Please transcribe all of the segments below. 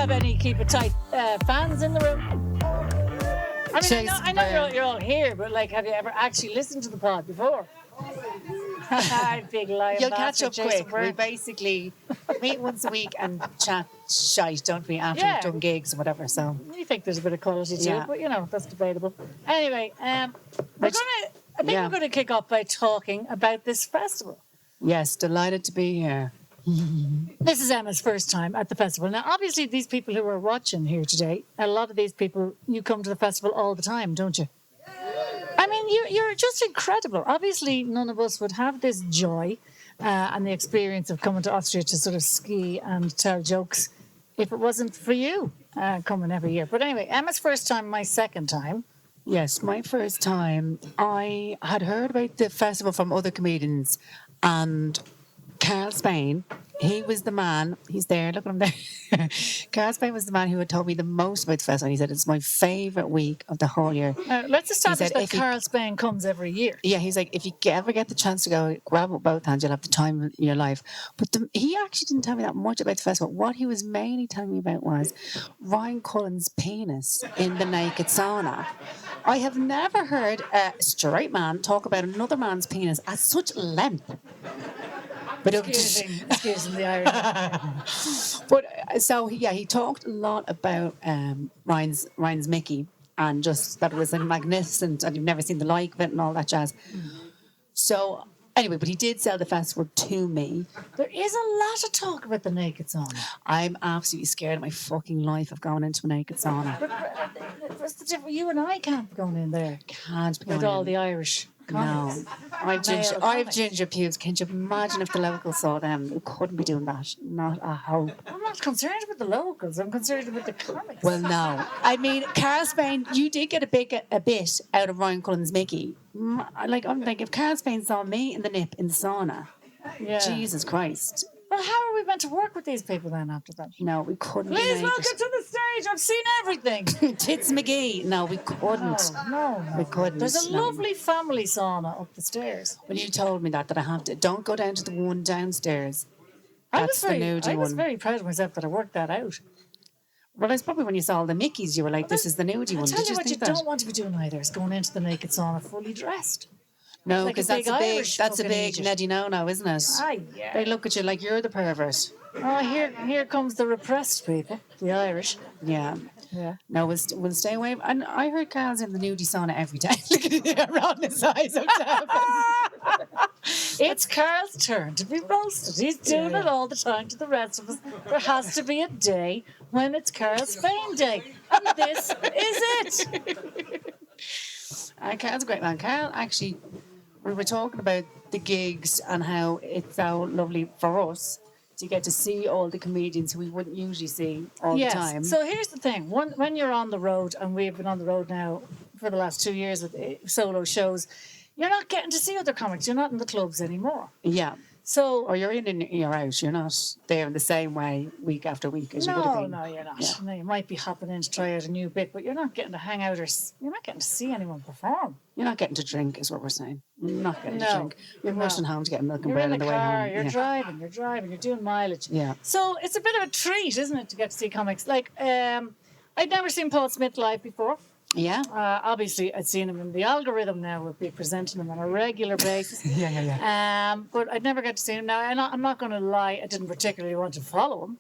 have any Keep It Tight fans in the room? I know you're all here, but like, have you ever actually listened to the pod before? Big lion. You'll catch up Jason quick. Byrne. We basically meet once a week and chat shite, don't we, after we've done gigs or whatever. So you think there's a bit of quality to it, but you know, that's debatable. Anyway, I think we're going to kick off by talking about this festival. Yes, delighted to be here. This is Emma's first time at the festival. Now, obviously, these people who are watching here today, a lot of these people, you come to the festival all the time, don't you? I mean, you're just incredible. Obviously, none of us would have this joy and the experience of coming to Austria to sort of ski and tell jokes if it wasn't for you coming every year. But anyway, Emma's first time, my second time. Yes, my first time. I had heard about the festival from other comedians, and Carl Spain, he was the man, he's there, look at him there. Carl Spain was the man who had told me the most about the festival. He said it's my favourite week of the whole year. Let's establish that Carl Spain comes every year. Yeah, he's like, if you ever get the chance to go, grab it with both hands, you'll have the time of your life. But he actually didn't tell me that much about the festival. What he was mainly telling me about was Ryan Cullen's penis in the naked sauna. I have never heard a straight man talk about another man's penis at such length. But excusing the irony. But so he talked a lot about Ryan's Mickey, and just that it was magnificent and you've never seen the like of it and all that jazz. So anyway, but he did sell the festival to me. There is a lot of talk about the naked sauna. I'm absolutely scared of my fucking life of going into a naked sauna. What's the difference? You and I can't be going in there. Can't be going with all the Irish. No, I've ginger pubes. Can you imagine if the locals saw them? We couldn't be doing that. Not a hope. I'm not concerned with the locals. I'm concerned with the comics. Well, no. I mean, Carl Spain, you did get a bit out of Ryan Cullen's Mickey. I'm like, if Carl Spain saw me in the nip in the sauna, Jesus Christ. Well, how are we meant to work with these people then after that? No, we couldn't. Please welcome to the stage. I've seen everything. Tits McGee. No, we couldn't. No. We couldn't. There's a lovely family sauna up the stairs. When you told me that I have to, don't go down to the one downstairs. That's the nudie one. I was very proud of myself that I worked that out. Well, it's probably when you saw all the Mickeys, you were like, this is the nudie one. Tell you what you don't want to be doing either is going into the naked sauna fully dressed. No, because that's a big Neddy no-no, isn't it? Yeah. They look at you like you're the pervert. Oh, here comes the repressed people, the Irish. Yeah. No, we'll stay away. And I heard Carl's in the nudie sauna every day. Look at him around his eyes. It's Carl's turn to be roasted. He's doing it all the time to the rest of us. There has to be a day when it's Carl Spain Day. And this is it. Carl's a great man. Carl, actually, we were talking about the gigs and how it's so lovely for us to get to see all the comedians who we wouldn't usually see all the time. So here's the thing. When you're on the road, and we've been on the road now for the last 2 years with solo shows, you're not getting to see other comics. You're not in the clubs anymore. Yeah. So, or you're in and you're out. You're not there in the same way week after week as you would have been. No, you're not. Yeah. No, you might be hopping in to try out a new bit, but you're not getting to hang out or you're not getting to see anyone perform. You're not getting to drink, is what we're saying. You're not getting to drink. You're rushing home to get milk and bread on the way home. You're driving, you're doing mileage. Yeah. So it's a bit of a treat, isn't it, to get to see comics? Like, I'd never seen Paul Smith live before. Yeah. Obviously, I'd seen him in the algorithm now, would be presenting him on a regular basis. But I'd never got to see him now. And I'm not going to lie, I didn't particularly want to follow him.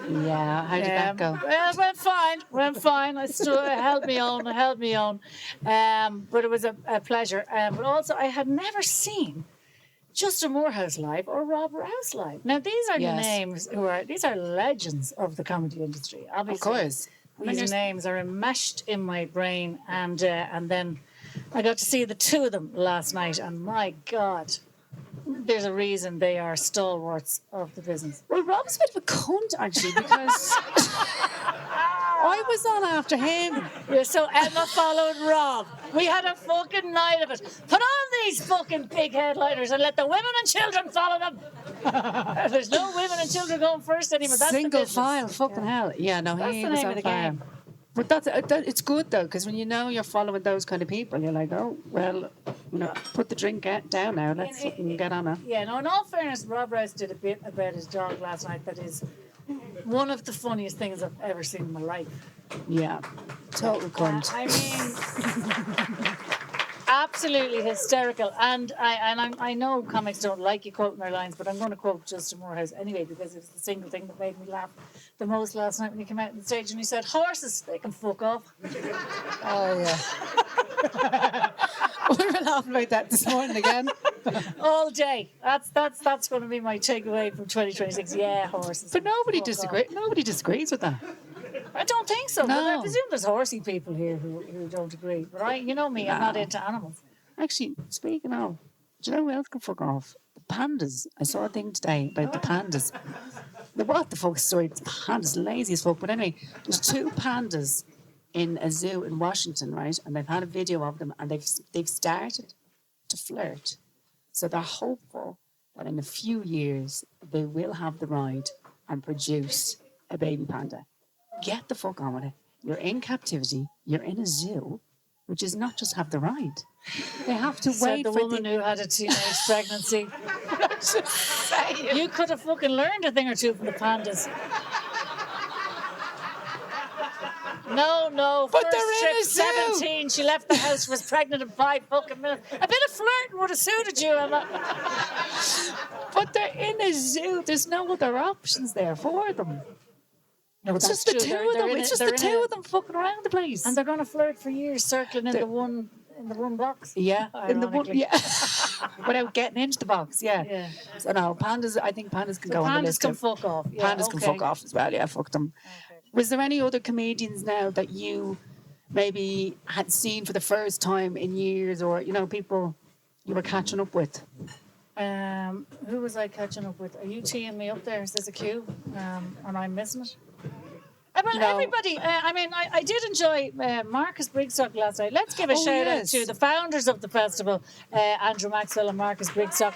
Yeah, how did that go? Well, went fine. I held me on. But it was a pleasure. But also, I had never seen Justin Moorhouse live or Rob Rouse live. Now, these are names these are legends of the comedy industry, obviously. Of course. These names are enmeshed in my brain, and then I got to see the two of them last night, and my God, there's a reason they are stalwarts of the business. Well, Rob's a bit of a cunt, actually, because I was on after him. Yeah, so Emma followed Rob. We had a fucking night of it. Put on these fucking big headliners and let the women and children follow them. There's no women and children going first anymore. That's single file, fucking hell. Yeah, no, that's he the was name on of the fire. game. But it's good though, because when you know you're following those kind of people, you're like, oh well, put the drink down now. Let's fucking get on it. Yeah, no. In all fairness, Rob Rouse did a bit about his dog last night. That is One of the funniest things I've ever seen in my life. Yeah. Total cunt. I mean, absolutely hysterical. And I know comics don't like you quoting their lines, but I'm going to quote Justin Moorhouse anyway because it was the single thing that made me laugh the most last night when he came out on the stage and he said, "Horses, they can fuck off." Oh, yeah. We were laughing about that this morning again. All day. That's going to be my takeaway from 2026. Yeah, horses. But nobody Fuck disagrees. off. Nobody disagrees with that. I don't think so. No. But I presume there's horsey people here who don't agree. But you know me, I'm not into animals. Actually, speaking of, do you know who else can fuck off? The pandas. I saw a thing today about the pandas. What the fuck story? The pandas, lazy as fuck. But anyway, there's 2 pandas in a zoo in Washington, right? And they've had a video of them, and they've started to flirt. So they're hopeful that in a few years they will have the ride and produce a baby panda. Get the fuck on with it. You're in captivity. You're in a zoo, which is not just have the ride. They have to Said wait the for woman who had a teenage pregnancy. Just saying. You could have fucking learned a thing or two from the pandas. No. But First they're in trip, a zoo. 17. She left the house, was pregnant in 5 fucking minutes. A bit of flirting would have suited you, Emma. But they're in a zoo. There's no other options there for them. No, It's just the 2 of them. It's just the 2 of them fucking around the place. And they're going to flirt for years, circling in the one box. Yeah, in the one, Ironically. yeah. Without getting into the box, yeah. Yeah. So no, pandas. I think pandas can go on the Pandas list. can of- fuck off. Yeah, Pandas can fuck off as well. Yeah, fuck them. Okay. Was there any other comedians now that you maybe had seen for the first time in years, or people you were catching up with? Who was I catching up with? Are you teeing me up there? Is this a cue? And I'm missing it? Well, No. everybody, I did enjoy Marcus Brigstock last night. Let's give a shout out yes. to the founders of the festival, Andrew Maxwell and Marcus Brigstock.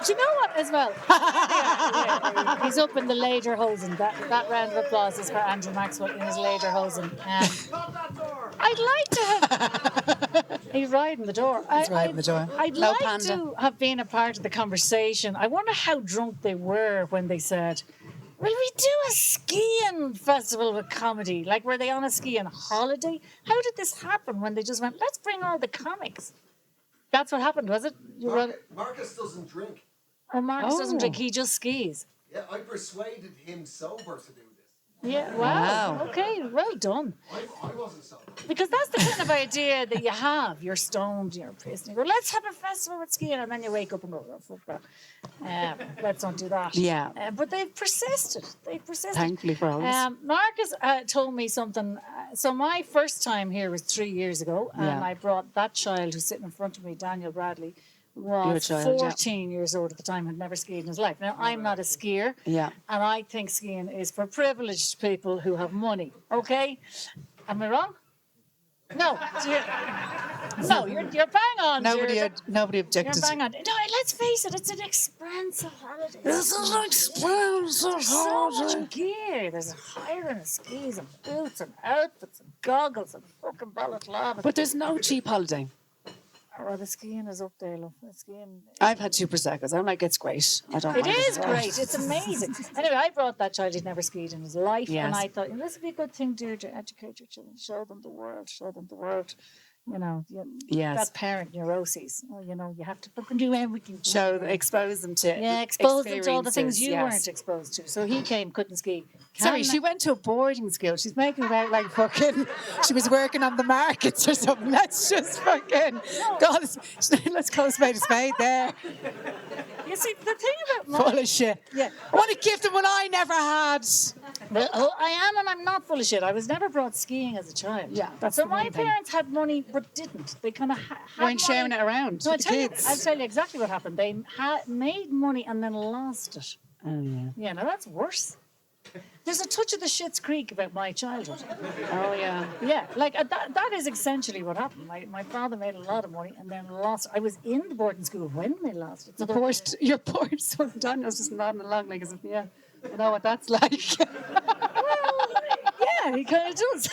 Do you know what, as well? Yeah. He's up in the lederhosen. That round of applause is for Andrew Maxwell in his lederhosen. I'd like to have... He's riding the door. He's riding the door. I'd No like panda. to have been a part of the conversation. I wonder how drunk they were when they said, "Will we do a skiing festival with comedy?" Like, were they on a skiing holiday? How did this happen when they just went, "Let's bring all the comics"? That's what happened, was it? Marcus doesn't drink. Oh, Marcus doesn't Oh. drink, he just skis. Yeah, I persuaded him sober to do this. Yeah, Wow. wow. Okay, well done. I wasn't sober. Because that's the kind of idea that you have. You're stoned, you're pissed, and you go, "Let's have a festival with skiing," and then you wake up and go, "Oh, fuck that. Let's not do that." Yeah. But they've persisted. Thankfully for us. Marcus told me something. So my first time here was 3 years ago, and Yeah. I brought that child who's sitting in front of me, Daniel Bradley, Your was child, yeah. 14 years old at the time, had never skied in his life. Now, I'm not a skier, Yeah. and I think skiing is for privileged people who have money, okay? Am I wrong? No. You're bang on. Nobody Deirdre. nobody You're objected. bang on. No, let's face it, it's an expensive holiday. This is an expensive So much holiday. gear. There's a hiring of skis and boots and outfits and goggles and fucking balaclava. But there's no cheap holiday. Oh, the skiing is up there, love. The skiing. I've had 2 Prosecco's. I'm like, it's great. I don't It mind is at all. great. It's amazing. Anyway, I brought that child who'd never skied in his life, Yes. and I thought, this would be a good thing, Deirdre. Educate your children, show them the world, Yes. That parent neuroses. Oh, you have to fucking do everything. Expose them to Expose them to all the things you experiences, weren't exposed to. So he came, couldn't ski. Sorry, she went to a boarding school. She's making it out like fucking. She was working on the markets or something. Let's just fucking. God, let's call a spade there. You see, the thing about Full of shit. Yeah. I want to give them what I never had. Well, I am, and I'm not full of shit. I was never brought skiing as a child. Yeah, that's so the my main thing. parents had money, but didn't. They kind of had Weren't sharing money. it around No, with the kids. I'll tell you exactly what happened. They made money and then lost it. Oh yeah. Yeah, now that's worse. There's a touch of the Schitt's Creek about my childhood. Oh yeah. Yeah, like that is essentially what happened. My father made a lot of money and then lost it. I was in the boarding school when they lost it. So Your poor son Daniel's just nodding along like as if I know what that's like. yeah, he kind of does.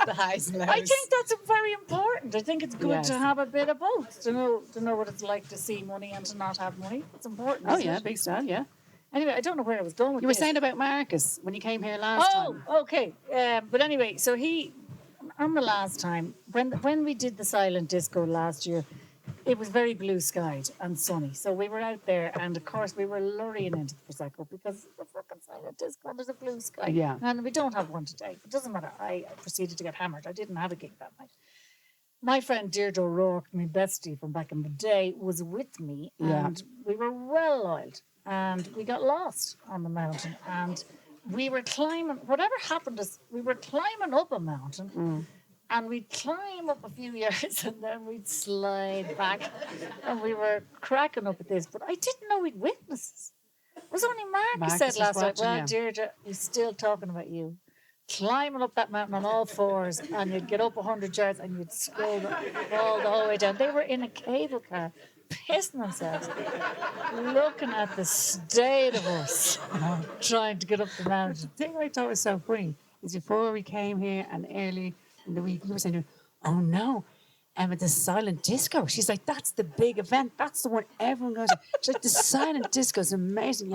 The highs and lows. I think that's a very important important. I think it's good Yes. to have a bit of both. To know what it's like to see money and to not have money. It's important. Oh isn't yeah, it? big style. Yeah. Anyway, I don't know where I was going with You were this. saying about Marcus when you came here last time. Okay. But anyway, so on the last time, when we did the silent disco last year, it was very blue skied and sunny. So we were out there, and of course we were lurrying into the Prosecco because the fucking silent disco, there's a blue sky. Yeah. And we don't have one today. It doesn't matter. I proceeded to get hammered. I didn't have a gig that night. My friend Deirdre O'Rourke, my bestie from back in the day, was with me, and we were well oiled, and we got lost on the mountain, and we were climbing. Whatever happened is we were climbing up a mountain, and we'd climb up a few yards, and then we'd slide back, and we were cracking up at this. But I didn't know we'd witnesses. It was only Mark who said was last night, watching "Well, you." Deirdre, he's still talking about you." Climbing up that mountain on all fours, and you'd get up 100 yards and you'd scroll all the whole way down. They were in a cable car, pissing themselves, looking at the state of us trying to get up the mountain. The thing I thought was so funny is before we came here and early in the week, you were saying, "Oh no, Emma, the silent disco." She's like, "That's the big event. That's the one everyone goes to." She's like, "The silent disco is amazing.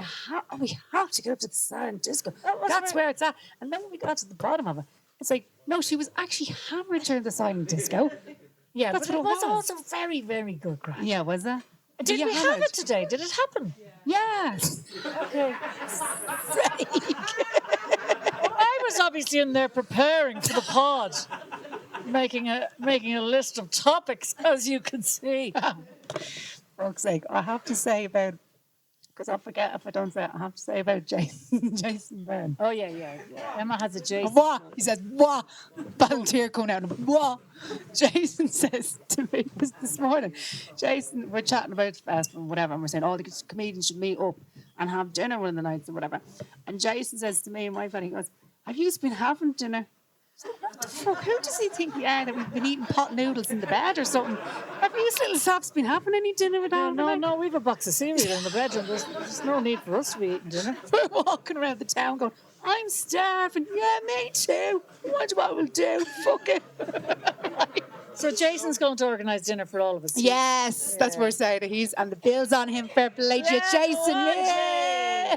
We have to get up to the silent disco. That's where it's at." And then when we got to the bottom of it, it's like, no, she was actually hammered during the silent disco. Yeah, That's but it what it was was. also very, very good crack. Yeah, was that? Did you we have hammered? it today? Did it happen? Yes. Okay. I was obviously in there preparing for the pod, making a list of topics, as you can see. For fuck's sake, I have to say about, because I'll forget if I don't say it, I have to say about Jason Byrne. Oh, yeah. Emma has a Jason. What? He says, what? Volunteer coming out of what? Jason says to me this morning, Jason, we're chatting about the festival and whatever, and we're saying, the comedians should meet up and have dinner one of the nights or whatever. And Jason says to me and my friend, he goes, "Have you been having dinner?" I said, "What the fuck? Who does he think we are, that we've been eating pot noodles in the bed or something? Have you little sops been having any dinner with that?" No, we've a box of cereal in the bedroom. There's no need for us to be eating dinner. We're walking around the town going, "I'm starving." "Yeah, me too. Wonder what we'll do. Fuck it." So Jason's going to organise dinner for all of us. Yes, that's what we're saying. And the bill's on him. Fair play to you, Jason. Yeah.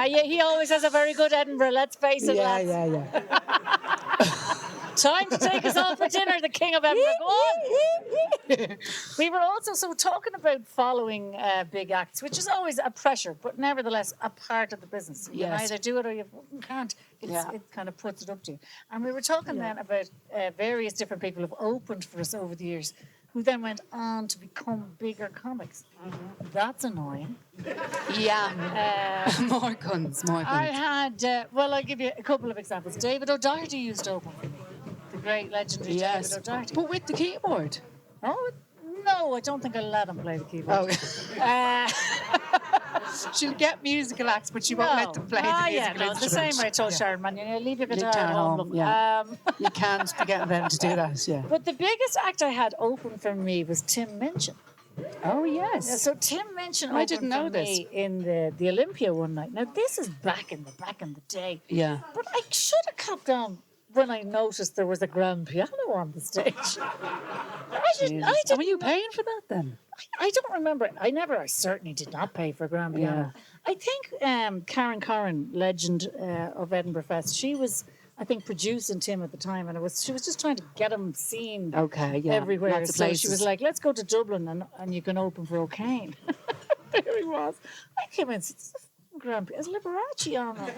Yeah, he always has a very good Edinburgh, let's face it, lads. Time to take us all for dinner, the king of Edinburgh. Go on. We were also talking about following big acts, which is always a pressure, but nevertheless a part of the business. You can either do it or you can't. It kind of puts it up to you. And we were talking then about various different people who've opened for us over the years, who then went on to become bigger comics. That's annoying. Yeah. More guns. I had, I'll give you a couple of examples. David O'Doherty used to open for me. The great legendary David O'Doherty. But with the keyboard. Oh, no, I don't think I'll let him play the keyboard. She'll get musical acts, but she won't let them play the musical instrument. The same way I told Sharon, man, leave your guitar Guitar at home. home, you can't be getting them to do that, yeah. But the biggest act I had open for me was Tim Minchin. Oh, yes. Yeah, so Tim Minchin I didn't know for me in the Olympia one night. Now, this is back in the day. Yeah. But I should have copped on when I noticed there was a grand piano on the stage. I didn't Were you paying for that then? I don't remember. I certainly did not pay for a grand piano. I think Karen Corrin, legend of Edinburgh Fest, she was, I think, producing Tim at the time, and she was just trying to get him seen everywhere. Lots of so places. she was like, "Let's go to Dublin and you can open for O'Kane." There he was. I came in and said, "Grand piano, is Liberace on it?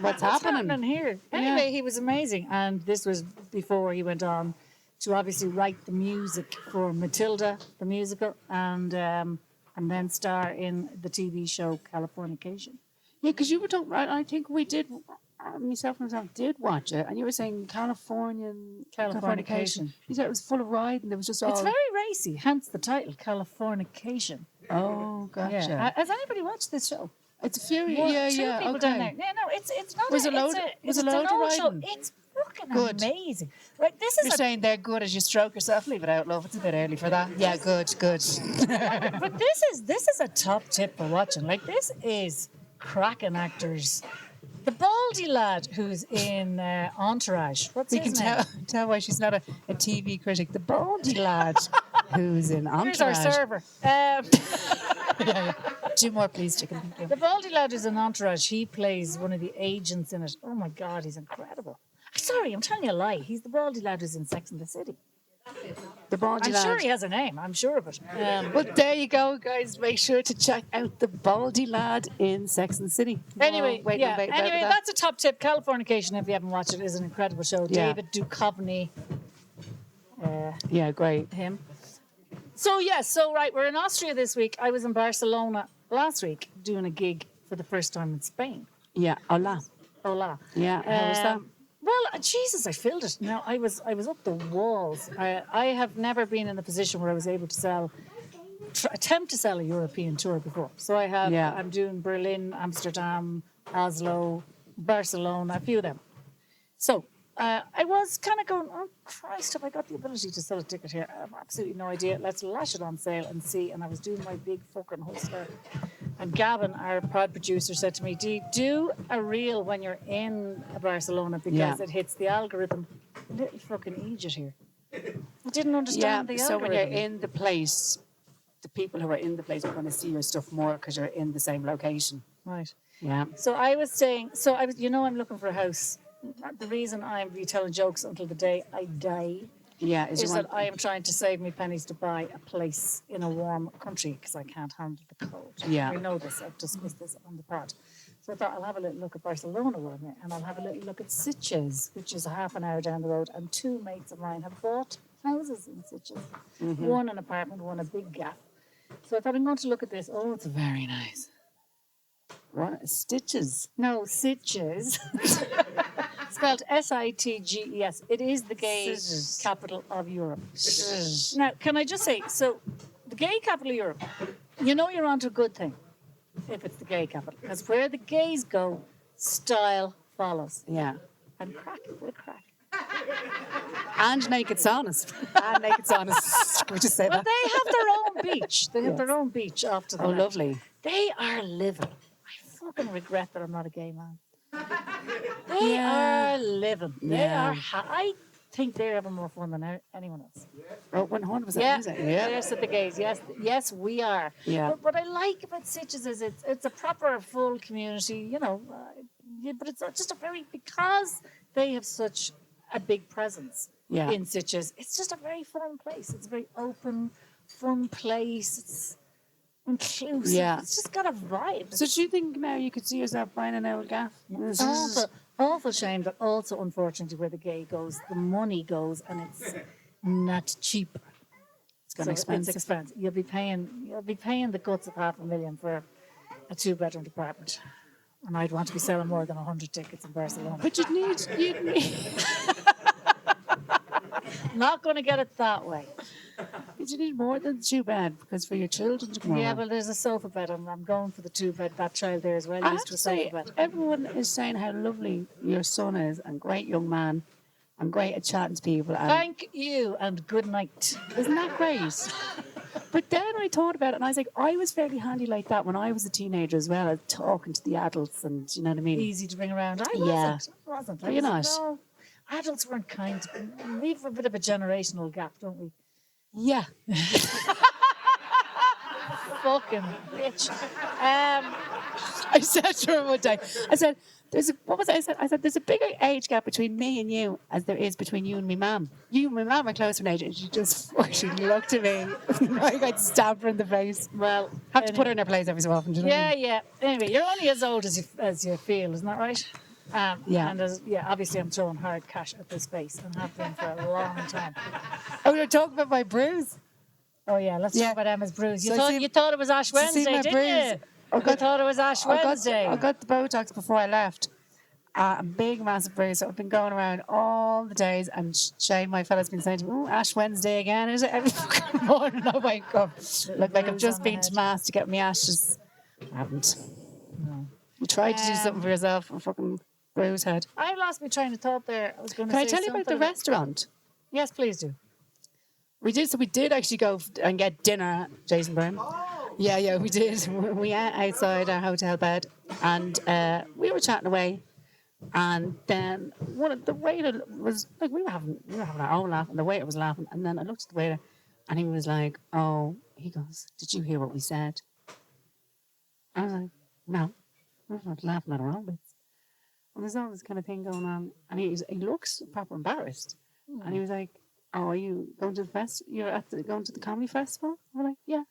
What's happening here?" Anyway, he was amazing, and this was before he went on to obviously write the music for Matilda, the musical, and then star in the TV show Californication. Yeah, because you were talking, I think we did, myself did watch it, and you were saying Californication. You said it was full of riding, there was just all... It's very racy, hence the title, Californication. Oh, gotcha. Yeah. Has anybody watched this show? It's a few, Two people down there. Yeah, no, it's not. Was a load of riding? It's fucking amazing. Right, this is. You're saying they're good as you stroke yourself. Leave it out, love. It's a bit early for that. Yeah, good. But this is a top tip for watching. Like, this is cracking actors The baldy lad who's in Entourage. What's We his can name? tell why she's not a TV critic. The baldy lad who's in Here's our Entourage. server. Two more, please, chicken. Thank you. The baldy lad who's in Entourage, he plays one of the agents in it. Oh my God, he's incredible. Sorry, I'm telling you a lie. He's the baldy lad who's in Sex and the City. The baldy I'm lad. sure he has a name. I'm sure of it. Well, there you go, guys. Make sure to check out the baldy lad in Sex and the City. Anyway, Wait, yeah. wait, Anyway, that. that's a top tip. Californication, if you haven't watched it, is an incredible show. Yeah. David Duchovny. Yeah, great. Him. So right, we're in Austria this week. I was in Barcelona last week doing a gig for the first time in Spain. Yeah, hola. Hola. Yeah, how was that? Well, Jesus, I filled it. Now I was up the walls. I have never been in the position where I was able to attempt to sell a European tour before. So I have. Yeah. I'm doing Berlin, Amsterdam, Oslo, Barcelona, a few of them. So I was kind of going, oh Christ, have I got the ability to sell a ticket here? I have absolutely no idea. Let's lash it on sale and see. And I was doing my big fucking hustler. And Gavin, our pod producer, said to me, do a reel when you're in Barcelona because it hits the algorithm. Little fucking idiot here. I didn't understand the so algorithm. when you're in the place, the people who are in the place are going to see your stuff more because you're in the same location. Right. Yeah. So I was saying, I'm looking for a house. The reason I'm be telling jokes until the day I die Yeah, is that I am trying to save me pennies to buy a place in a warm country because I can't handle the cold. Yeah. I know this. I've discussed this on the pod. So I thought I'll have a little look at Barcelona with me and I'll have a little look at Sitges, which is a half an hour down the road. And two mates of mine have bought houses in Sitges. Mm-hmm. One an apartment, one a big gaff. So I thought I'm going to look at this. Oh, it's very nice. What? Stitches? No, Sitges. Spelled Sitges. It is the gay Sitges. capital of Europe. Now, can I just say, so the gay capital of Europe, you know you're onto a good thing if it's the gay capital. Because where the gays go, style follows. Yeah. And crack will crack. And naked saunas. And naked saunas. Can we just say Well, that? they have their own beach. They have their own beach off to the Oh, left. lovely. They are living. I fucking regret that I'm not a gay man. They are living. They Yeah. are. I think they're having more fun than anyone else. Oh, 100%. Yeah, Is it? Yeah. yes, at the gays. Yes, we are. Yeah. But what I like about Sitges is it's a proper full community. You know, but it's just a very because they have such a big presence Yeah. in Sitges. It's just a very fun place. It's a very open, fun place. It's inclusive. Yeah. It's just got a vibe. So do you think now you could see yourself buying an old gaff? Awful shame that also, unfortunately, where the gay goes, the money goes, and it's not cheap. It's gonna expensive. It's expensive. You'll be paying the guts of $500,000 for a 2-bedroom apartment, and I'd want to be selling more than 100 tickets in Barcelona. But you'd need Not going to get it that way. you need more than 2 bed because for your children to come Yeah, over. well, there's a sofa bed, and I'm going for the 2-bed. That child there is well I used have to to a say, sofa bed. everyone is saying how lovely your son is and great young man and great at chatting to people. And Thank you, and good night. isn't that great? But then I thought about it and I was like, I was fairly handy like that when I was a teenager as well, talking to the adults and you know what I mean? Easy to bring around. I Yeah. wasn't. Are you not? No, adults weren't kind. We have a bit of a generational gap, don't we? Yeah. Fucking bitch. I said to her one day, I said, what was it? I said, there's a bigger age gap between me and you as there is between you and my mum. You and my mum are closer in age. And she looked at me. I got stabbed her in the face. Well, Have to put her in her place every so often. Do you know what I mean? Yeah. Anyway, you're only as old as you feel, isn't that right? Yeah. And obviously I'm throwing hard cash at this space and have been for a long time. Oh, you're talking about my bruise. Oh yeah, let's Yeah. talk about Emma's bruise. So You thought it was Ash so see Wednesday, my didn't bruise? you? I thought it was Ash Wednesday. I got the Botox before I left. A big, massive bruise. So I've been going around all the days, and Shane, my fella's been saying to me, "Oh, Ash Wednesday again, is it?" Every fucking morning I wake up. Look like I've bruise just on the been to head. Mass to get my ashes. I haven't. No. You tried to do something for yourself, a fucking bruise head. I lost my train of thought there. I was going to Can say I tell you about the something restaurant? Yes, please do. We did actually go and get dinner at Jason Byrne. Yeah, we did. We ate outside our hotel bed and we were chatting away. And then the waiter was like, we were having our own laugh, and the waiter was laughing. And then I looked at the waiter, and he was like, "Oh," he goes, "Did you hear what we said?" I was like, "No, I was not laughing at our own bits." And there's all this kind of thing going on, and he looks proper embarrassed, and he was like, "Oh, are you going to the going to the comedy festival?" We're like, "Yeah."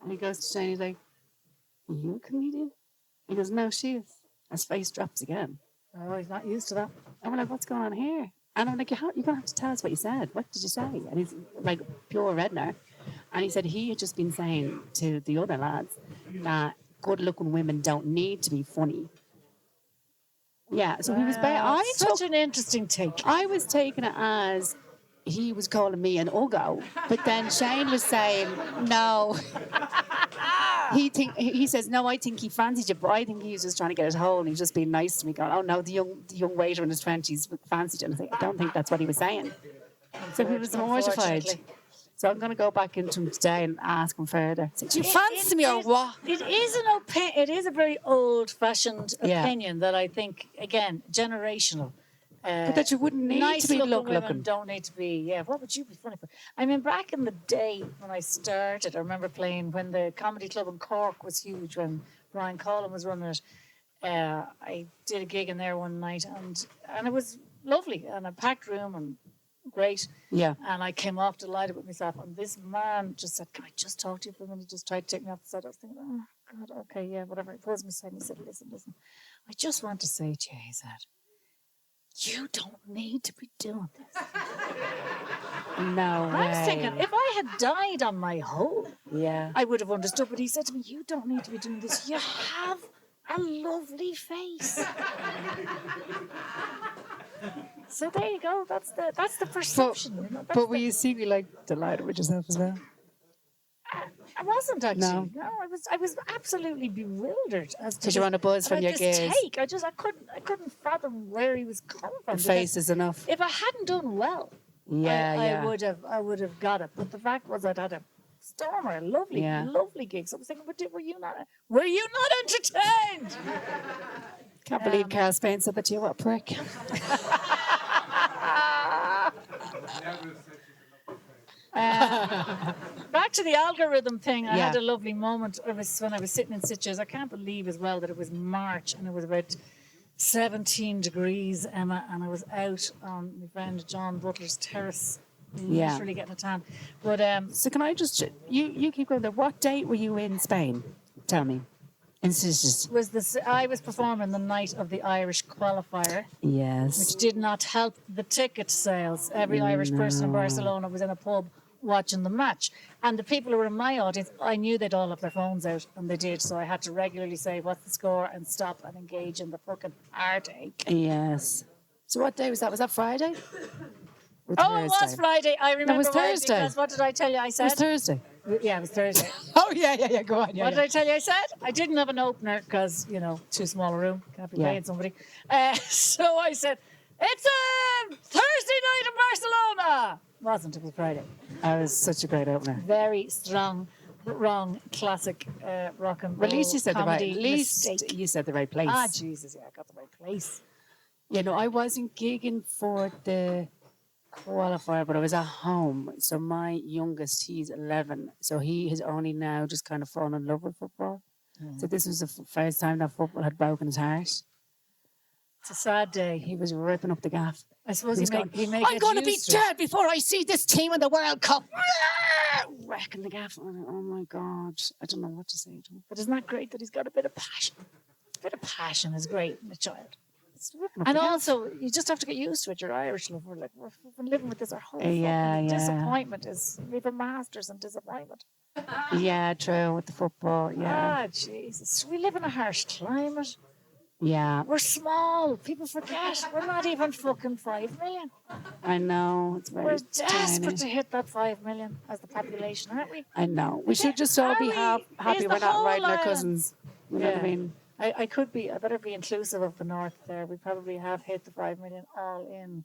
And he goes to Shane, he's like, "Are you a comedian?" He goes, "No, she is." His face drops again. Oh, he's not used to that. And we're like, "What's going on here?" And I'm like, you're going to have to tell us what you said. What did you say? And he's like, pure Redner. And he said he had just been saying to the other lads that good-looking women don't need to be funny. Yeah, so he was... Such an interesting take. I was taking it as he was calling me an uggo. But then Shane was saying, no... He says, no, I think he fancied you, but I think he was just trying to get it whole, and he was just being nice to me, going, oh no, the young waiter in his 20s fancied you. And I don't think that's what he was saying. So he was mortified. So I'm going to go back into him today and ask him further. Do you fancy me or what? It is a very old-fashioned opinion that I think, again, generational. But that you wouldn't need nice to be looking. looking. Don't need to be. Yeah, what would you be funny for? I mean, back in the day when I started, I remember playing when the comedy club in Cork was huge. When Brian Collin was running it, I did a gig in there one night, and it was lovely and a packed room and great. Yeah. And I came off delighted with myself. And this man just said, "Can I just talk to you for a minute?" He just tried to take me off the side. I was thinking, "Oh God, okay, yeah, whatever." He pulls me aside and he said, "Listen, I just want to say to you," he said, "you don't need to be doing this." No way. I was thinking, if I had died on my hole, I would have understood. But he said to me, "You don't need to be doing this. You have a lovely face." So there you go. That's the perception. But were you secretly like delighted with yourself as well? I wasn't actually. No, I was absolutely bewildered as to. Because you're on a buzz from your this gigs. take. I couldn't fathom where he was coming from. The face is enough. If I hadn't done well, I would have got it. But the fact was, I'd had a stormer, a lovely gig. So I was thinking, but were you not entertained? Can't believe Carl Spain said that to you. What a prick. Back to the algorithm thing. I had a lovely moment. It was when I was sitting in Sitges. I can't believe as well that it was March and it was about 17 degrees, Emma, and I was out on my friend John Butler's terrace. Literally getting a tan. But so can I just you keep going there. What date were you in Spain? Tell me. In Sitges. I was performing the night of the Irish qualifier. Yes. Which did not help the ticket sales. Every Irish person in Barcelona was in a pub watching the match. And the people who were in my audience, I knew they'd all have their phones out, and they did. So I had to regularly say, "What's the score?" and stop and engage in the fucking heartache. Yes. So what day was that? Was that Friday? Oh, it was Friday. I remember. It was Thursday. Because what did I tell you I said? It was Thursday. Yeah, it was Thursday. Oh, yeah. Go on. What did I tell you I said? I didn't have an opener because, too small a room. Can't be paying somebody. So I said, "It's a Thursday night in Barcelona." Wasn't. It was Friday. That was such a great opener. Very strong, wrong, classic rock and roll. Well, at least you said mistake. You said the right place. Ah, Jesus, I got the right place. I wasn't gigging for the qualifier, but I was at home. So my youngest, he's 11, so he has only now just kind of fallen in love with football. So this was the first time that football had broken his heart. It's a sad day. He was ripping up the gaff. I suppose he may I'm going to be dead before I see this team in the World Cup. Wrecking the gaff. Oh my God, I don't know what to say to him. But isn't that great that he's got a bit of passion? A bit of passion is great in a child. And also, you just have to get used to it. You're Irish love. We've been living with this our whole disappointment is we have a masters in disappointment. Yeah, true, with the football, Ah, Jesus. We live in a harsh climate. Yeah. We're small. People forget. We're not even fucking 5 million. I know. It's very We're desperate tiny. to hit that 5 million as the population, aren't we? I know. We should just all be happy we're not riding our cousins. You know what I mean? I better be inclusive of the north there. We probably have hit the 5 million all in.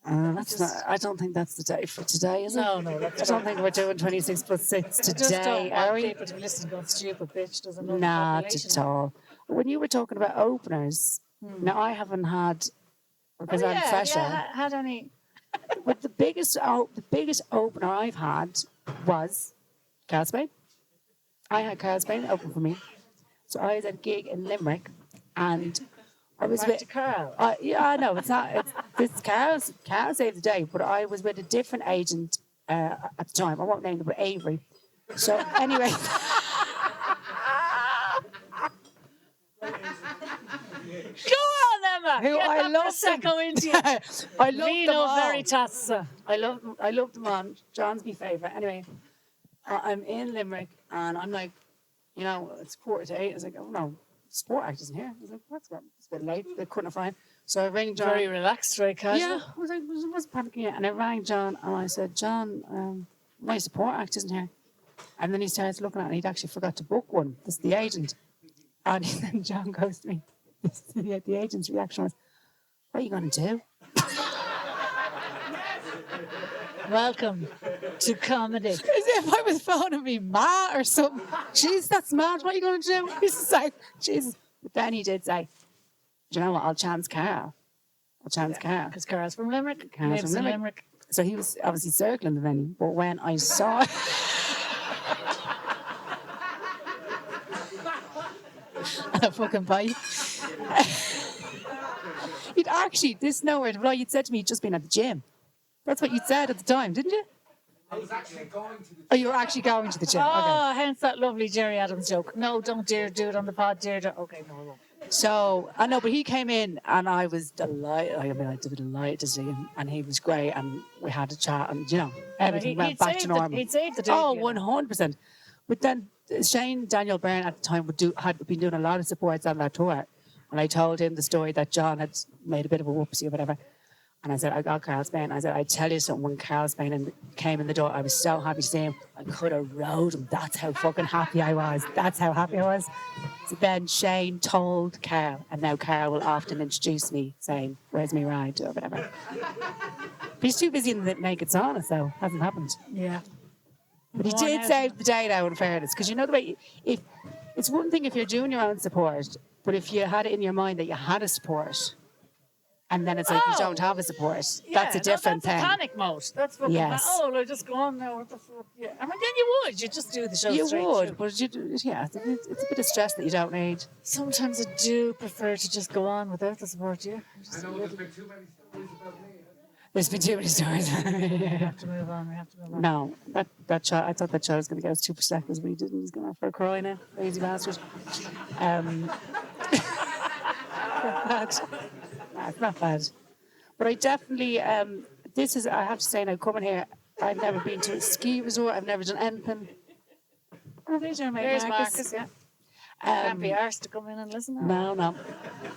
I don't think that's the day for today, is it? No, I don't think we're doing 26 plus 6 today, are we? People to listen going, stupid bitch doesn't know Not the population. at all. When you were talking about openers, Now, I haven't had, because I'm fresher, had any... but the biggest opener I've had was Carl Spain. I had Carl Spain open for me. So I was at a gig in Limerick, and I was with Carl. I know it's not. It's Carl saved the day, but I was with a different agent at the time. I won't name them, but Avery. So anyway, Go on, Emma. who Get I that love Prosecco into you. I love them Vino all. Veritas. I love them all. John's my favourite. Anyway, I'm in Limerick, and I'm like, it's 7:45. I was like, oh no, sport act isn't here. I was like, what's going on? It's a bit late. They couldn't find. So I rang John. Very relaxed, very casual. Yeah, I was like, I wasn't panicking yet. And I rang John, and I said, John, my support act isn't here. And then he starts looking at it, and he'd actually forgot to book one. This is the agent. And then John goes to me. The agent's reaction was, what are you going to do? Welcome to Comedic. As if I was phoning me ma or something. Jeez, that's mad. What are you going to do? He's like, Jesus. But then he did say, do you know what? I'll chance Carl. Carl. Because Carl's from Limerick. Carl's Lives from in Limerick. So he was obviously circling the venue. But when I saw it, and a fucking bite. You'd actually, this nowhere, but you'd said to me, you'd just been at the gym. That's what you'd said at the time, didn't you? I was actually going to the gym. Oh, you were actually going to the gym. Oh, Okay. hence that lovely Jerry Adams joke. No, don't dare do it on the pod, Deirdre. Okay, no, I won't. So, I know, but he came in and I was delighted. I was delighted to see him, and he was great, and we had a chat, and everything went back to normal. He'd saved the day. Oh, 100%. But then Shane Daniel Byrne at the time had been doing a lot of supports on that tour. And I told him the story that John had made a bit of a whoopsie or whatever. And I said, I got Carl Spain. I said, I tell you something, when Carl Spain came in the door, I was so happy to see him. I could have rode him. That's how fucking happy I was. That's how happy I was. So then Shane told Carl, and now Carl will often introduce me saying, where's me ride or whatever. But he's too busy in the naked sauna, so it hasn't happened. Yeah. But he did save the day now, in fairness, because you know the way, if it's one thing if you're doing your own support, but if you had it in your mind that you had a support, and then it's like you don't have a support, that's a different thing. That's panic mode. That's fucking I just go on now. What the fuck? Yeah. I mean, then you would. You just do the show You straight would, through. but it's a bit of stress that you don't need. Sometimes I do prefer to just go on without the support, yeah. I know there's been too many stories about me. There's been too many stories. We have to move on. No, that child, I thought that child was going to get us 2 Prosecco's, but he didn't. He's going off for a cry now. Lazy bastard. Bad. Nah, it's not bad. But I definitely, I have to say now, coming here, I've never been to a ski resort. I've never done anything. Oh, there's your mate There's Marcus. Marcus, yeah. Can't be arsed to come in and listen. No.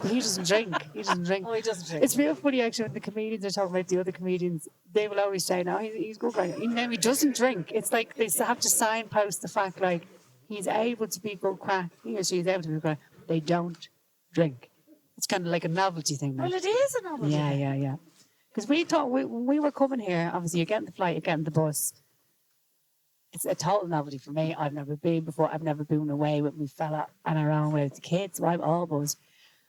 He doesn't drink. Oh, he doesn't drink. It's real funny, actually, when the comedians are talking about the other comedians, they will always say, no, he's a good guy. Even though he doesn't drink. It's like they have to signpost the fact, like, he's able to be good crack. He or she is able to be good crack. They don't drink. It's kind of like a novelty thing. Well, it is a novelty. Yeah. Because we thought, when we were coming here, obviously, you're getting the flight, you're getting the bus. It's a total novelty for me. I've never been before. I've never been away with my fella on our own without the kids. So I'm all buzzed.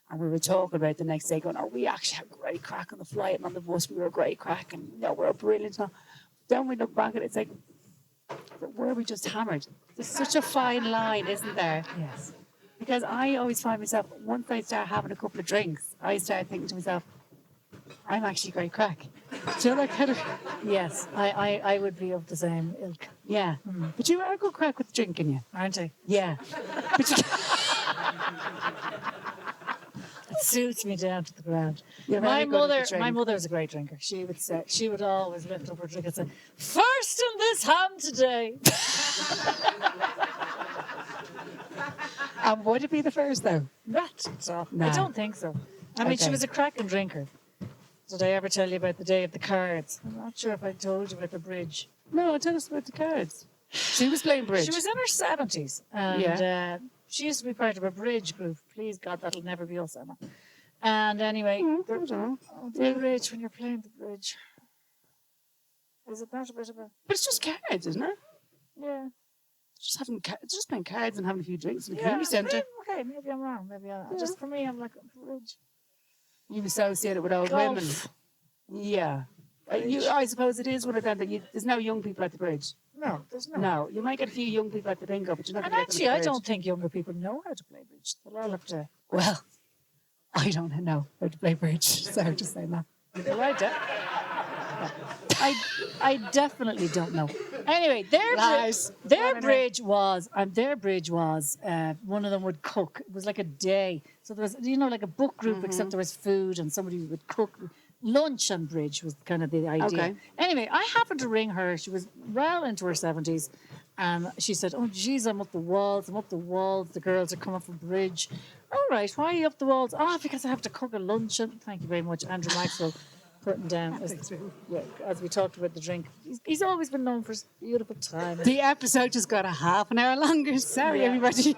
And we were talking about the next day, going, oh, we actually had great crack on the flight and on the bus. We were great crack and we were brilliant. Then we look back at it, it's like, were we just hammered? There's such a fine line, isn't there? Yes. Because I always find myself, once I start having a couple of drinks, I start thinking to myself, I'm actually great crack. Do you know that kind of... Yes, I would be of the same ilk. Yeah. But you are a good crack with drinking, you. Aren't I? Yeah. But you... It suits me down to the ground. You're My very good at the mother, drink. my mother's a great drinker. She would always lift up her drink and say, "First in this ham today." And would it be the first, though? That so. No. I don't think so. I mean, she Okay. was a cracking drinker. Did I ever tell you about the day of the cards? I'm not sure if I told you about the bridge. No, tell us about the cards. She was playing bridge. She was in her 70s, and she used to be part of a bridge group. Please God, that'll never be us, Emma. And anyway, the bridge, when you're playing the bridge, is it not a bit of a... But it's just cards, isn't it? Yeah. Just playing cards and having a few drinks in the community centre. Okay, maybe I'm wrong. Just for me, I'm like, bridge. You associate it with old Golf. women. Yeah. I suppose it is one of them that there's no young people at the bridge. No, there's no. No, you might get a few young people at the bingo, but you're not And going to get actually, them at I the bridge. don't think younger people know how to play bridge. They'll all have to. Well, I don't know how to play bridge, so I'm just saying that. Right, I definitely don't know. Anyway, Lies. their bridge was one of them would cook. It was like a day. So there was, like a book group, except there was food and somebody would cook. Lunch and bridge was kind of the idea. Okay. Anyway, I happened to ring her. She was well into her 70s. And she said, "Oh, geez, I'm up the walls. The girls are coming for bridge." "All right, why are you up the walls?" "Oh, because I have to cook a luncheon." Thank you very much, Andrew Maxwell, putting down, as we talked about the drink. He's always been known for his beautiful time. The episode just got a half an hour longer. Sorry, everybody.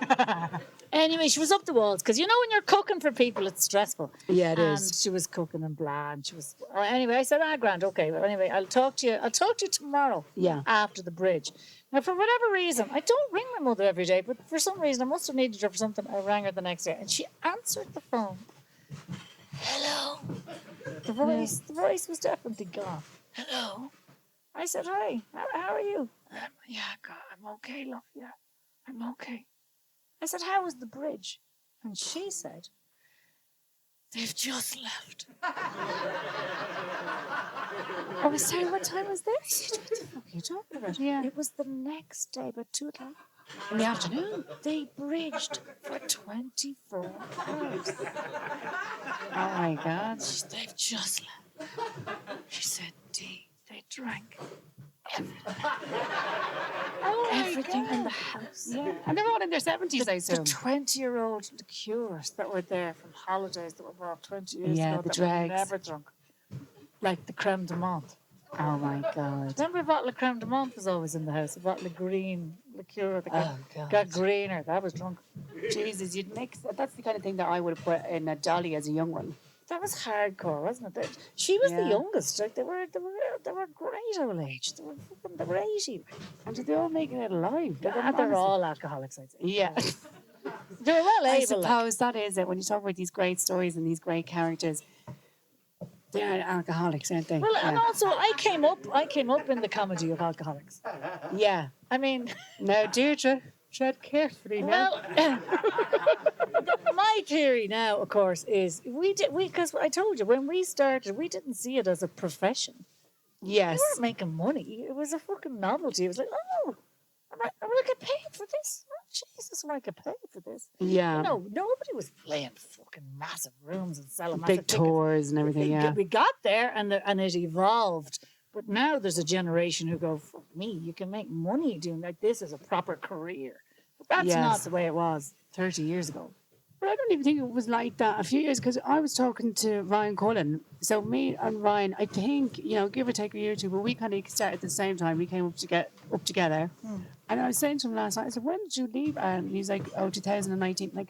Anyway, she was up the walls because when you're cooking for people, it's stressful. Yeah, it and is. she was cooking and bland. She was. Anyway, I said, grand, okay. But anyway, I'll talk to you tomorrow. Yeah. After the bridge. Now, for whatever reason, I don't ring my mother every day, but for some reason, I must have needed her for something. I rang her the next day, and she answered the phone. "Hello." The voice was definitely gone. "Hello." I said, "Hi, how are you?" "Yeah, God, I'm okay, love. Yeah, I'm okay." I said, "How was the bridge?" And she said, "They've just left." I was saying, "What time was this?" "What the fuck are you talking about?" Yeah. It was the next day, about 2:00 In the afternoon. They bridged for 24 hours. Oh my God. They've just left. She said, "Dee, they drank everything. Everything in the house." Yeah. And they're all in their 70s, I The assume. 20-year-old liqueurs that were there from holidays that were brought 20 years Yeah, ago the that were dregs. never drunk. Like the creme de menthe. Oh my God. Remember a bottle of creme de menthe was always in the house? A bottle of green liqueur that got greener. That was drunk. Jesus, you'd mix. That's the kind of thing that I would have put in a dolly as a young one. That was hardcore, wasn't it? She was the Yeah. youngest. Like they were great old age. They were 80. And did they all make it alive? They're all alcoholics, I'd say. Yeah. They were well I able. like. suppose that is it. When you talk about these great stories and these great characters, they're alcoholics, aren't they? Well, and Yeah. also I came up in the comedy of alcoholics. Yeah. I mean, Now, Deirdre, tread carefully now. well, my theory now, of course, is because I told you when we started, we didn't see it as a profession. Yes. We weren't making money. It was a fucking novelty. It was like, oh, I'm gonna get paid for this. Oh, Jesus, I'm gonna get paid for this. Yeah. Nobody was playing fucking massive rooms and selling Big massive tickets. tours and everything, yeah. We got there and it evolved. But now there's a generation who go, "Fuck me, you can make money doing like this as a proper career." But that's Yes. not the way it was 30 years ago. But I don't even think it was like that a few years, because I was talking to Ryan Cullen. So me and Ryan, I think, give or take a year or two, but we kind of started at the same time. We came up together. And I was saying to him last night, I said, "When did you leave Ireland?" And he's like, "Oh, 2019. Like,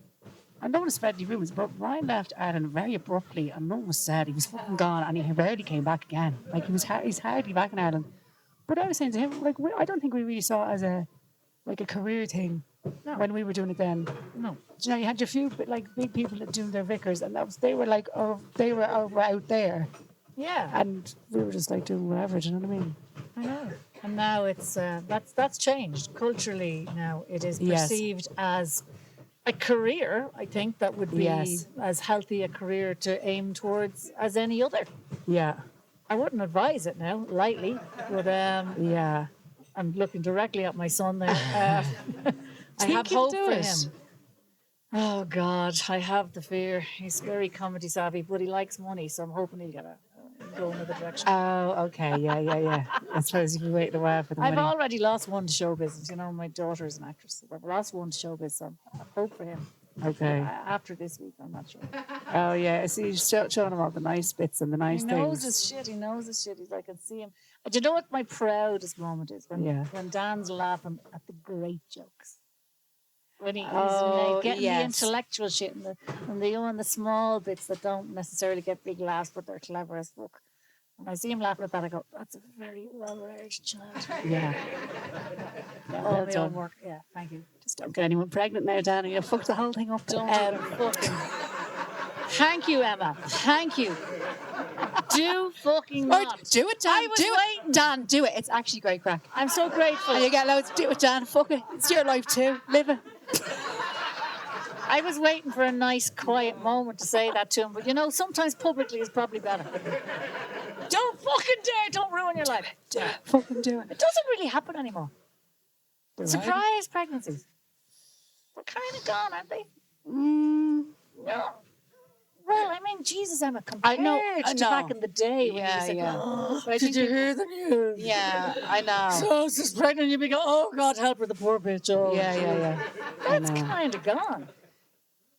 I don't want to spread any rumours, but Ryan left Ireland very abruptly, and no one was said. He was fucking gone, and he rarely came back again. Like, he's hardly back in Ireland. But I was saying to him, like, I don't think we really saw it as a career thing when we were doing it then. No. You had your few big people that doing their vicars, and they were over out there, Yeah. and we were just like doing whatever. Do you know what I mean? I know. And now it's that's changed culturally. Now it is Yes. perceived as a career. I think that would be Yes. as healthy a career to aim towards as any other. Yeah, I wouldn't advise it now lightly, but yeah. I'm looking directly at my son there. I Think have he'll hope do for it? him. Oh God, I have the fear. He's very comedy savvy, but he likes money, so I'm hoping he'll go another direction. Oh, okay, yeah. I suppose you've been waiting a while for the I've money. already lost one to show business. My daughter is an actress. So I've lost one to show business. So I hope for him. Okay. After this week, I'm not sure. Oh yeah. See, you're showing him all the nice bits and the nice He things. knows his shit. He knows his shit. I can see him. Do you know what my proudest moment is? When Dan's laughing at the great jokes. When he's getting the intellectual shit and the small bits that don't necessarily get big laughs, but they're clever as fuck. When I see him laughing at that, I go, "That's a very well-raised child." Yeah. All well my done. own work. Yeah, thank you. Just don't get anyone pregnant now, Danny. You'll fuck the whole thing up. Don't fucking Thank you, Emma. Thank you. Do fucking Right, not. do it, Dan. I was Do it, waiting. Dan. Do it. It's actually great crack. I'm so grateful. And you get loads. Do it, Dan. Fuck it. It's your life too. Live it. I was waiting for a nice, quiet moment to say that to him, but you know, sometimes publicly is probably better. Don't fucking dare! Don't ruin your life. Fucking do it. It doesn't really happen anymore. Right. Surprise pregnancies. They're kind of gone, aren't they? No. Well, I mean, Jesus, Emma, compared to back in the day when you said, oh, did you hear the news? Yeah, I know. So she's pregnant, you'd be going, oh, God, help her, the poor bitch. Oh. Yeah. That's kind of gone.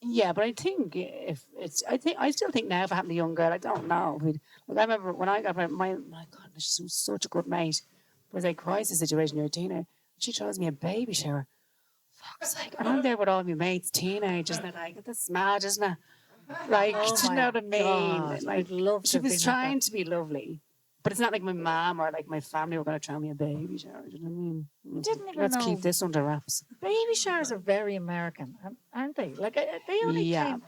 Yeah, but I think I still think now if it happened to a young girl, I don't know. I remember when I got pregnant, my God, she was such a good mate. It was a crisis situation. You're a teenager. She chose me a baby shower. Fuck's sake. And I'm there with all my mates, teenagers, and they're like, this is mad, isn't it? Like, do you know what I mean? God, Like, I'd love to she have was been trying like to be lovely. But it's not like my mom or like my family were going to throw me a baby shower. Do you know what I mean? Didn't even Let's know. keep this under wraps. Baby showers are very American, aren't they? Like, they only came.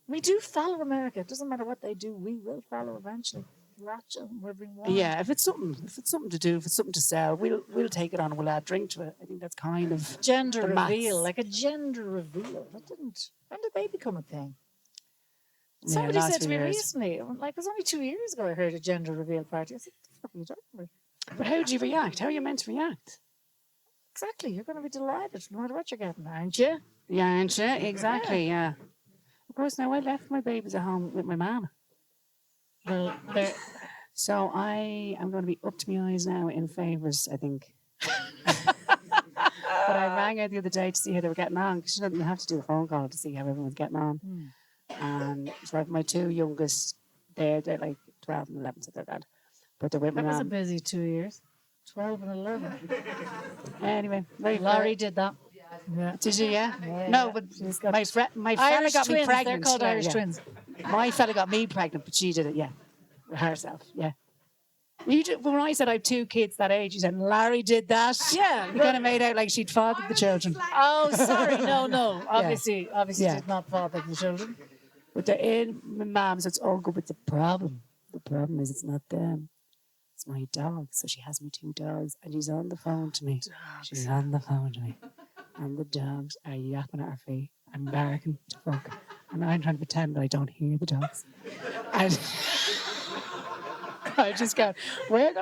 We do follow America. It doesn't matter what they do, we will follow eventually. Watch them, we're being warned. Yeah, if it's something to do, if it's something to sell, we'll take it on and we'll add drink to it. I think that's kind of Gender the reveal, maths. like a gender reveal. When did they become a thing? Yeah, Somebody last said to few me years. recently, like it was only 2 years ago I heard a gender reveal party. I said, what the fuck are you talking about? But how do you react? How are you meant to react? Exactly, you're going to be delighted no matter what you're getting, aren't you? Yeah, aren't you? Exactly, yeah. Of course, now I left my babies at home with my mum. Well, So I am going to be up to my eyes now in favours, I think. But I rang her the other day to see how they were getting on because you have to do a phone call to see how everyone's getting on. And so I have my two youngest, they're like 12 and 11, so they're dead. But they're with my that was a mum. busy 2 years. 12 and 11. Anyway, very Laurie did that. Yeah. Did you? Yeah. Yeah, No, yeah. but She's got my fella Irish got twins. me pregnant. They're called Yeah, Irish yeah. twins. My fella got me pregnant, but she did it. Yeah, herself. Yeah. When I said I have two kids that age, you said Larry did that. Yeah, You kind of made out like she'd fathered the children. Oh, sorry. No. Obviously Yeah. did not father the children. But they're in my mum, so it's all good. But the problem is it's not them. It's my dog. So she has me two dogs, and she's on the phone to me. She's on the phone to me, and the dogs are yapping at her feet and barking to fuck. And I'm trying to pretend that I don't hear the dogs. And I just go, we're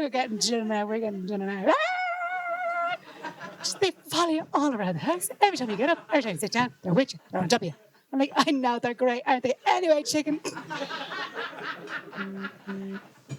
getting dinner now. We're getting dinner now. Just, they follow you all around the house. Every time you get up, every time you sit down, they're with you. They're on top of you. I'm like, I know they're great, aren't they? Anyway, chicken.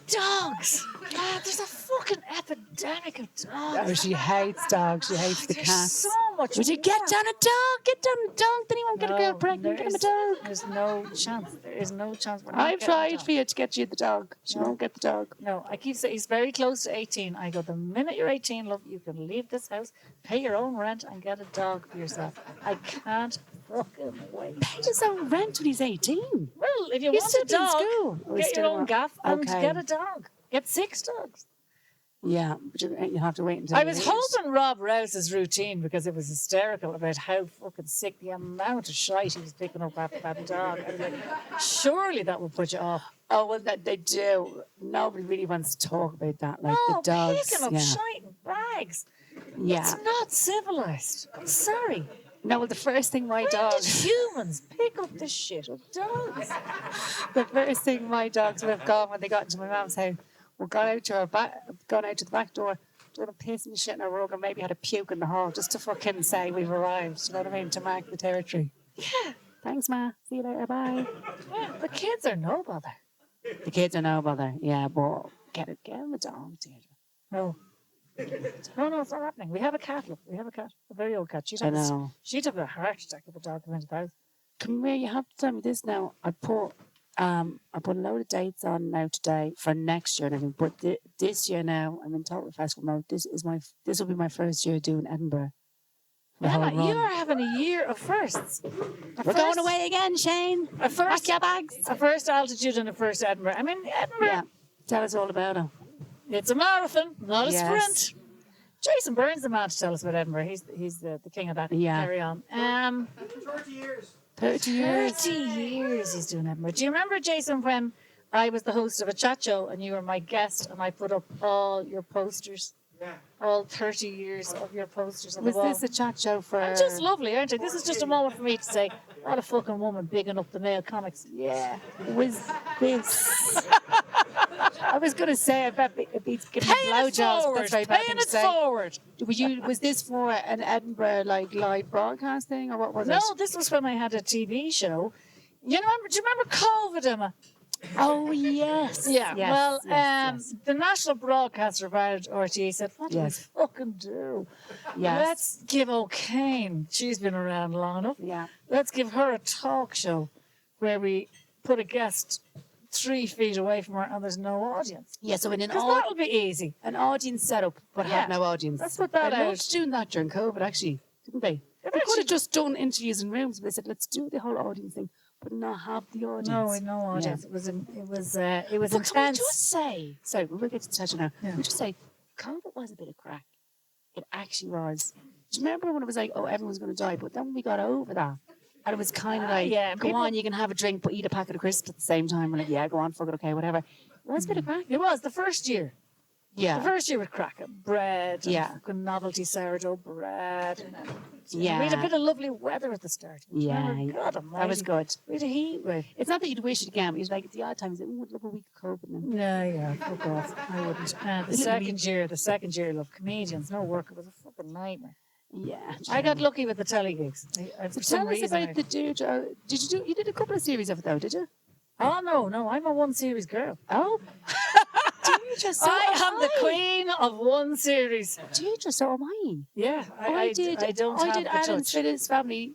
Dogs. God, there's a fucking epidemic of dogs. Oh, she hates dogs. She hates the There's cats. so much. Would you get down a dog? Get down a dog. Then he won't get a girl pregnant. Get him a dog. There's no chance. There is no chance. We're not I've getting a tried dog. for you to get you the dog. She won't get the dog. No, I keep saying he's very close to 18. I go, the minute you're 18, love, you can leave this house, pay your own rent, and get a dog for yourself. I can't fucking wait. Pay his own rent when he's 18. Well, if you He's want still a in dog, school. Oh, he's get still your in own work. gaff and Okay. get a dog. Get 6 dogs. Yeah, but you have to wait until I he was leaves. hoping Rob Rouse's routine because it was hysterical about how fucking sick the amount of shite he was picking up after that dog. I was like, surely that would put you off. Oh, well, that they do. Nobody really wants to talk about that. Like No, the dogs. picking up Yeah. shite in bags. Yeah. It's not civilized. I'm sorry. No, well, the first thing my When dog. did humans pick up the shit of dogs? The first thing my dogs would have gone when they got into my mum's house, were gone out to the back door, doing a piss and shit in a rug, and maybe had a puke in the hall just to fucking say we've arrived. You know what I mean? To mark the territory. Yeah, Thanks, Ma. See you later. Bye. yeah. The kids are no bother. The kids are no bother. Yeah, but get him a dog, Deirdre. No. No, it's not happening. We have a cat. Look, we have a cat, a very old cat. I know. She'd have a heart attack if a dog came into the house. Come here, you have to tell me this now. I put a load of dates on now today for next year and everything. But this year now, I'm in total festival mode. This will be my first year doing Edinburgh. The whole Emma, you run. are having a year of firsts. We're going away again, Shane. A first, Pack your bags. a first altitude and a first Edinburgh. I mean, Edinburgh. Yeah, tell us all about it. It's a marathon, not a Yes. sprint. Jason Byrne's the man to tell us about Edinburgh. He's the king of that. Yeah. Carry on. 30 years. 30 years. 30 years he's doing Edinburgh. Do you remember, Jason, when I was the host of a chat show and you were my guest and I put up all your posters? Yeah. All 30 years of your posters on Was the wall. this a chat show for... And just lovely, aren't it? This is just a moment for me to say, what a fucking woman bigging up the male comics. Yeah. Was this... I was going to say, I bet it beats giving Paying it blowjobs. forward. That's very bad Paying thing to it say. forward. Was this for an Edinburgh live broadcast thing, or what was No, it? this was when I had a TV show. Do you remember COVID, Emma? Oh yes. Yeah. Yes, Well, yes. the national broadcaster of Ireland, RTE, said, what do we Yes. fucking do? Yes. Let's give O'Kane, she's been around long enough, Yeah. let's give her a talk show where we put a guest 3 feet away from her and there's no audience. Yeah. So in Because that'll be easy. an audience setup, but Yeah. had no audience. Let's put that They out. loved doing that during COVID, actually, didn't they? They could actually- have just done interviews in rooms, but they said, let's do the whole audience thing, but not have the audience. No, with no audience. It was But can we intense. just say, sorry, we'll get to the touch now. Yeah. Can we just say, COVID was a bit of crack. It actually was. Do you remember when it was like, oh, everyone's going to die? But then we got over that. And it was kind of like, yeah, go people- on, you can have a drink, but eat a packet of crisps at the same time. We're like, yeah, go on, fuck it, okay, whatever. It was a bit of crack. It was the first year. The Yeah. first year with cracking bread, and Yeah. fucking novelty sourdough bread, and Yeah. we had a bit of lovely weather at the start. Yeah, Remember? yeah. God That was almighty. good. We had a heat wave. It's not that you'd wish it again, but it's like, at the odd times, would love a week of COVID. And No, yeah, fuck off. I wouldn't. The second year, love comedians, no work. It was a fucking nightmare. yeah. I got lucky with the tele gigs. For some Tell us reason. about the Deirdre. You did a couple of series of it though, did you? Oh no, I'm a one series girl. Oh. Deirdre, so I am am the queen of one series. Deirdre, so am I. Yeah, I don't have the Alan touch. Fitter's Family.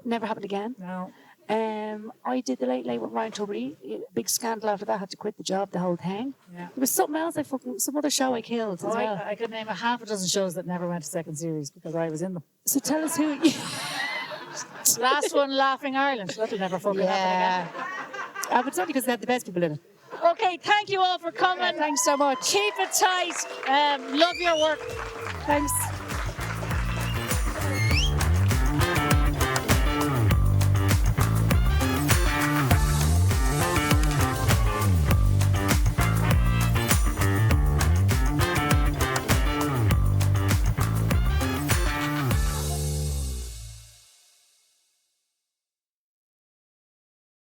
Never happened again. No. I did the Late Late with Ryan Tuberty. Big scandal after that. Had to quit the job. The whole thing. Yeah. There was something else. Some other show I killed as well. I could name a half a dozen shows that never went to second series because I was in them. So tell us who. Last one, Laughing Ireland. That'll never fucking happen But it's only because they had the best people in it. again. Okay, thank you all for coming. Thanks so much. Keep it tight. Love your work. Thanks.